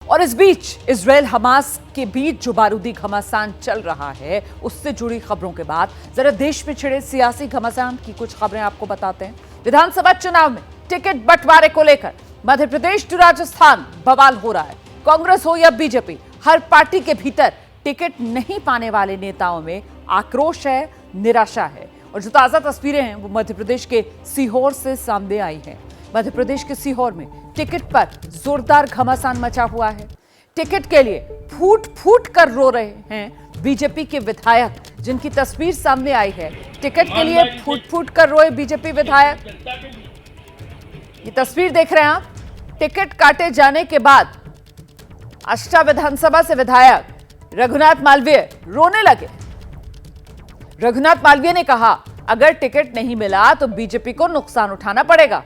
और इस बीच Israel Hamas के बीच जो बारूदी घमासान चल रहा है, उससे जुड़ी खबरों के बाद जरा देश में छिड़े सियासी घमासान की कुछ खबरें आपको बताते हैं। विधानसभा चुनाव में टिकट बंटवारे को लेकर मध्य प्रदेश टू राजस्थान बवाल हो रहा है। कांग्रेस हो या बीजेपी, हर पार्टी के भीतर टिकट नहीं पाने वाले नेताओं में आक्रोश है, निराशा है। और जो ताजा तस्वीरें हैं वो मध्य प्रदेश के सीहोर से सामने आई हैं। मध्य प्रदेश के सीहोर में टिकट पर जोरदार घमासान मचा हुआ है। टिकट के लिए फूट फूट कर रो रहे हैं बीजेपी के विधायक, जिनकी तस्वीर सामने आई है। टिकट के लिए फूट फूट कर रोए बीजेपी विधायक। ये तस्वीर देख रहे हैं आप। टिकट काटे जाने के बाद आष्टा विधानसभा से विधायक रघुनाथ मालवीय रोने लगे। रघुनाथ मालवीय ने कहा, अगर टिकट नहीं मिला तो बीजेपी को नुकसान उठाना पड़ेगा।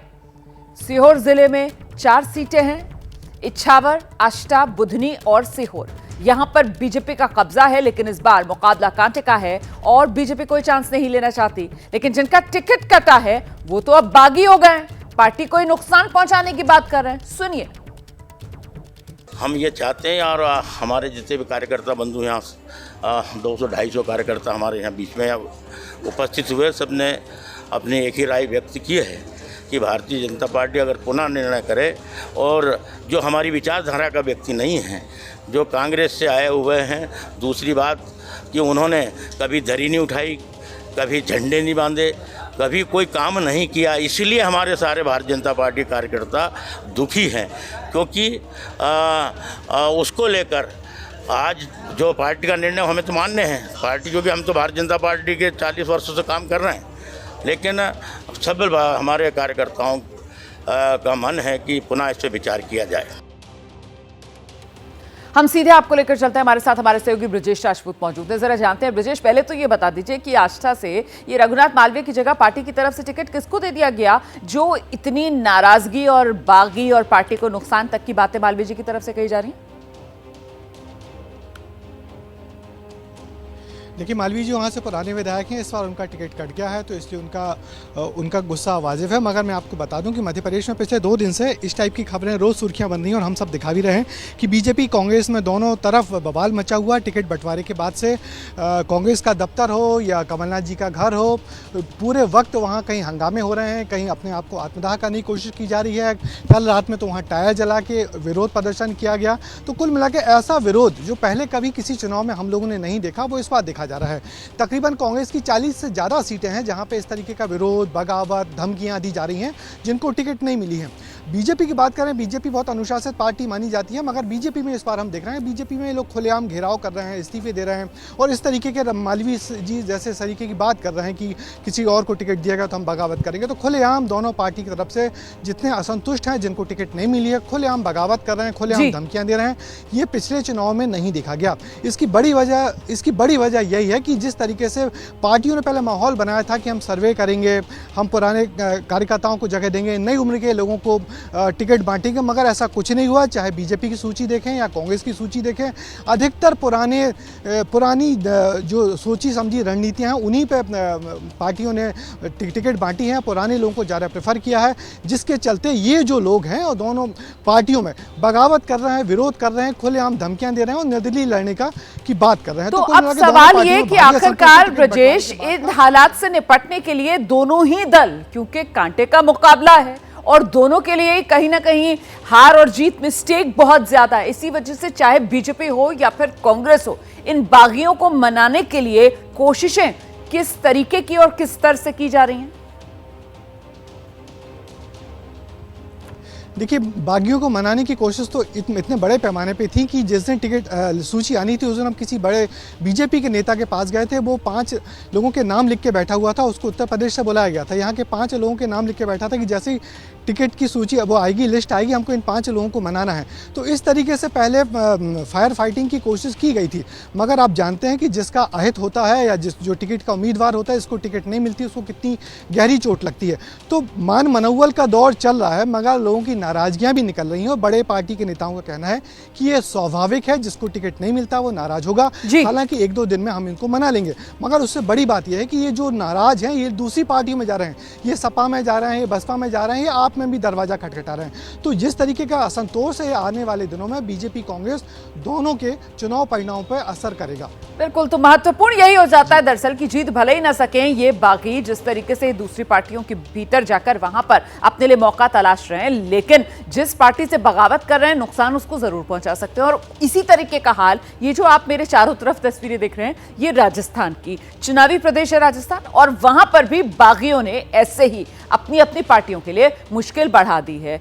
सीहोर जिले में 4 सीटें हैं, इछावर, आष्टा, बुधनी और सीहोर। यहां पर बीजेपी का कब्जा है, लेकिन इस बार मुकाबला कांटे का है और बीजेपी कोई चांस नहीं लेना चाहती। लेकिन जिनका टिकट कटा है वो तो अब बागी हो गए, पार्टी को नुकसान पहुंचाने की बात कर रहे हैं। सुनिए। हम ये चाहते हैं और हमारे जितने भी कार्यकर्ता बंधु यहाँ 200-250 कार्यकर्ता हमारे यहाँ बीच में उपस्थित हुए, सबने अपनी एक ही राय व्यक्त की है कि भारतीय जनता पार्टी अगर पुनः निर्णय करे और जो हमारी विचारधारा का व्यक्ति नहीं है, जो कांग्रेस से आए हुए हैं, दूसरी बात कि उन्होंने कभी धरी नहीं उठाई, कभी झंडे नहीं बांधे, कभी कोई काम नहीं किया, इसलिए हमारे सारे भारतीय जनता पार्टी कार्यकर्ता दुखी हैं। क्योंकि उसको लेकर आज जो पार्टी का निर्णय हमें तो मान्य है पार्टी, क्योंकि हम तो भारतीय जनता पार्टी के 40 वर्षों से काम कर रहे हैं, लेकिन सब हमारे कार्यकर्ताओं का मन है कि पुनः इस पर विचार किया जाए। हम सीधे आपको लेकर चलते हैं। हमारे साथ हमारे सहयोगी ब्रजेश राजपूत मौजूद है। जरा जानते हैं ब्रजेश, पहले तो ये बता दीजिए कि आष्टा से ये रघुनाथ मालवीय की जगह पार्टी की तरफ से टिकट किसको दे दिया गया, जो इतनी नाराजगी और बागी और पार्टी को नुकसान तक की बातें मालवीय जी की तरफ से कही जा रही हैं? देखिए, मालवीय जी वहाँ से पुराने विधायक हैं, इस बार उनका टिकट कट गया है तो इसलिए उनका गुस्सा वाजिब है। मगर मैं आपको बता दूं कि मध्य प्रदेश में पिछले 2 दिन से इस टाइप की खबरें रोज़ सुर्खियां बन रही हैं और हम सब दिखा भी रहे हैं कि बीजेपी कांग्रेस में दोनों तरफ बवाल मचा हुआ। टिकट बंटवारे के बाद से कांग्रेस का दफ्तर हो या कमलनाथ जी का घर हो, पूरे वक्त वहाँ कहीं हंगामे हो रहे हैं, कहीं अपने आप को आत्मदाह करने की कोशिश की जा रही है। कल रात में तो वहाँ टायर जला के विरोध प्रदर्शन किया गया। तो कुल मिला के ऐसा विरोध जो पहले कभी किसी चुनाव में हम लोगों ने नहीं देखा, वो इस बार देखा जा रहा है। तकरीबन कांग्रेस की 40 से ज़्यादा सीटें हैं जहां पे इस तरीके का विरोध, बगावत, धमकियां दी जा रही हैं जिनको टिकट नहीं मिली है। बीजेपी की बात करें, बीजेपी बहुत अनुशासित पार्टी मानी जाती है, मगर बीजेपी में इस बार हम देख रहे हैं बीजेपी में लोग खुलेआम घेराव कर रहे हैं, इस्तीफे दे रहे हैं और इस तरीके के मालवीय जी जैसे तरीके की बात कर रहे हैं कि किसी और को टिकट दिया गया तो हम बगावत करेंगे। तो खुलेआम दोनों पार्टी की तरफ से जितने असंतुष्ट हैं, जिनको टिकट नहीं मिली है, खुलेआम बगावत कर रहे हैं, खुलेआम धमकियां दे रहे हैं। ये पिछले चुनाव में नहीं देखा गया। इसकी बड़ी वजह यही है कि जिस तरीके से पार्टियों ने पहले माहौल बनाया था कि हम सर्वे करेंगे, हम पुराने कार्यकर्ताओं को जगह देंगे, नई उम्र के लोगों को टिकट बांटेंगे, मगर ऐसा कुछ नहीं हुआ। चाहे बीजेपी की सूची देखें या कांग्रेस की सूची देखें, अधिकतर पुरानी जो सोची समझी रणनीतियां हैं उन्हीं पे पार्टियों ने टिकट बांटी हैं, पुराने लोगों को ज़्यादा प्रेफर किया है, जिसके चलते ये जो लोग हैं और दोनों पार्टियों में बगावत कर रहे हैं, विरोध कर रहे हैं, खुलेआम धमकियां दे रहे हैं और निर्दलीय लड़ने की बात कर रहे हैं। तो अब सवाल ये कि आखिरकार ब्रजेश, इन हालात से निपटने के लिए दोनों ही दल, क्योंकि कांटे का मुकाबला है और दोनों के लिए कहीं ना कहीं हार और जीत में स्टेक बहुत ज्यादा है, इसी वजह से चाहे बीजेपी हो या फिर कांग्रेस हो, इन बागियों को मनाने के लिए कोशिशें किस तरीके की और किस स्तर से की जा रही हैं? देखिए, बागियों को मनाने की कोशिश तो इतने बड़े पैमाने पे थी कि जिस दिन टिकट सूची आनी थी उस दिन हम किसी बड़े बीजेपी के नेता के पास गए थे। वो 5 लोगों के नाम लिख के बैठा हुआ था, उसको उत्तर प्रदेश से बुलाया गया था। यहाँ के 5 लोगों के नाम लिख के बैठा था कि जैसे ही टिकट की सूची वो आएगी, लिस्ट आएगी, हमको इन 5 लोगों को मनाना है। तो इस तरीके से पहले फायर फाइटिंग की कोशिश की गई थी। मगर आप जानते हैं कि जिसका अहित होता है या जो टिकट का उम्मीदवार होता है, इसको टिकट नहीं मिलती, उसको कितनी गहरी चोट लगती है। तो मान मनौवल का दौर चल रहा है, मगर लोगों की नाराजगियां भी निकल रही हैं और बड़े पार्टी के नेताओं का कहना है कि ये स्वाभाविक है, जिसको टिकट नहीं मिलता वो नाराज होगा। हालांकि 1-2 दिन में हम इनको मना लेंगे, मगर उससे बड़ी बात यह है कि ये जो नाराज हैं ये दूसरी पार्टियों में जा रहे हैं, ये सपा में जा रहे हैं, ये बसपा में जा रहे हैं, ये आप आप में भी दरवाजा खटखटा रहे हैं। तो जिस तरीके का असंतोष है आने वाले दिनों में बीजेपी कांग्रेस दोनों के चुनाव परिणामों पर असर करेगा। बिल्कुल, तो महत्वपूर्ण यही हो जाता है दरअसल कि जीत भले ही ना सकें ये बागी, जिस तरीके से दूसरी पार्टियों के भीतर जाकर वहां पर अपने लिए मौका तलाश रहे हैं, लेकिन जिस पार्टी से बगावत कर रहे हैं नुकसान उसको जरूर पहुंचा सकते हैं। और इसी तरीके का हाल, ये जो आप मेरे चारों तरफ तस्वीरें देख रहे हैं, ये राजस्थान की चुनावी प्रदेश है राजस्थान, और वहां पर भी बागियों ने ऐसे ही अपनी अपनी पार्टियों के लिए मुश्किल बढ़ा दी है।